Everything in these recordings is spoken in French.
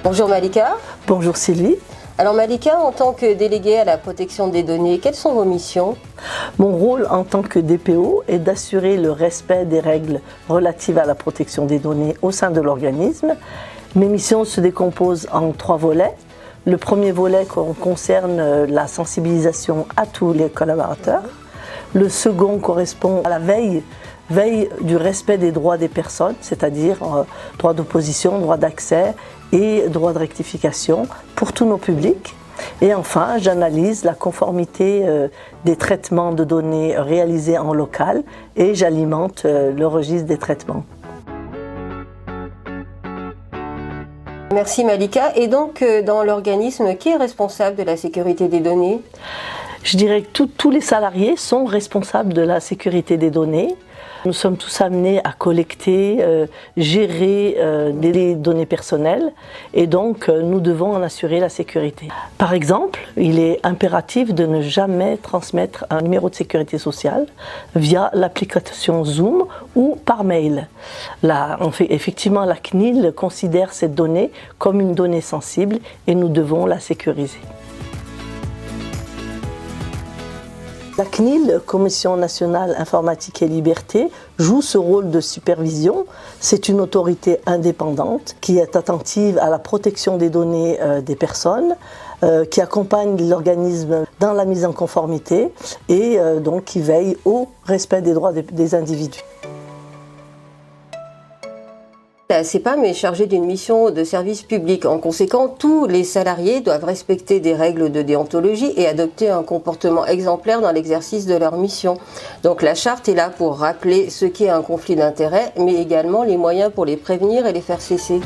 Bonjour Malika. Bonjour Sylvie. Alors Malika, en tant que déléguée à la protection des données, quelles sont vos missions? Mon rôle en tant que DPO est d'assurer le respect des règles relatives à la protection des données au sein de l'organisme. Mes missions se décomposent en 3 volets. Le premier volet concerne la sensibilisation à tous les collaborateurs. Le second correspond à la veille du respect des droits des personnes, c'est-à-dire droit d'opposition, droit d'accès et droit de rectification pour tous nos publics. Et enfin, j'analyse la conformité des traitements de données réalisés en local et j'alimente le registre des traitements. Merci Malika. Et donc, dans l'organisme, qui est responsable de la sécurité des données? Je dirais que tous les salariés sont responsables de la sécurité des données. Nous sommes tous amenés à collecter, gérer des données personnelles et donc nous devons en assurer la sécurité. Par exemple, il est impératif de ne jamais transmettre un numéro de sécurité sociale via l'application Zoom ou par mail. Effectivement, la CNIL considère cette donnée comme une donnée sensible et nous devons la sécuriser. La CNIL, Commission nationale informatique et liberté, joue ce rôle de supervision. C'est une autorité indépendante qui est attentive à la protection des données des personnes, qui accompagne l'organisme dans la mise en conformité et donc qui veille au respect des droits des individus. La CEPAM est chargée d'une mission de service public. En conséquent, tous les salariés doivent respecter des règles de déontologie et adopter un comportement exemplaire dans l'exercice de leur mission. Donc la charte est là pour rappeler ce qu'est un conflit d'intérêts, mais également les moyens pour les prévenir et les faire cesser.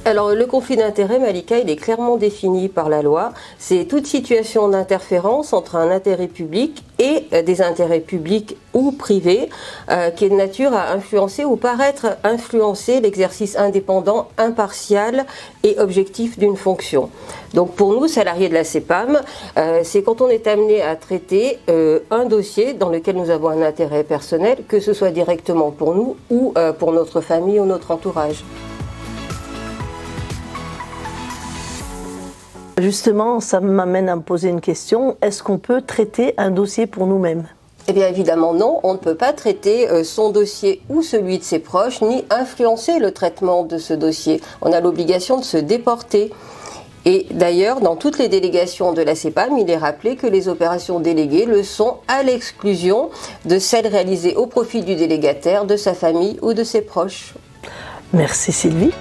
Alors le conflit d'intérêts, Malika, il est clairement défini par la loi. C'est toute situation d'interférence entre un intérêt public et des intérêts publics ou privés qui est de nature à influencer ou paraître influencer l'exercice indépendant, impartial et objectif d'une fonction. Donc pour nous, salariés de la CEPAM, c'est quand on est amené à traiter un dossier dans lequel nous avons un intérêt personnel, que ce soit directement pour nous ou pour notre famille ou notre entourage. Justement, ça m'amène à me poser une question. Est-ce qu'on peut traiter un dossier pour nous-mêmes? Eh bien évidemment non, on ne peut pas traiter son dossier ou celui de ses proches, ni influencer le traitement de ce dossier. On a l'obligation de se déporter. Et d'ailleurs, dans toutes les délégations de la CEPAM, il est rappelé que les opérations déléguées le sont à l'exclusion de celles réalisées au profit du délégataire, de sa famille ou de ses proches. Merci Sylvie.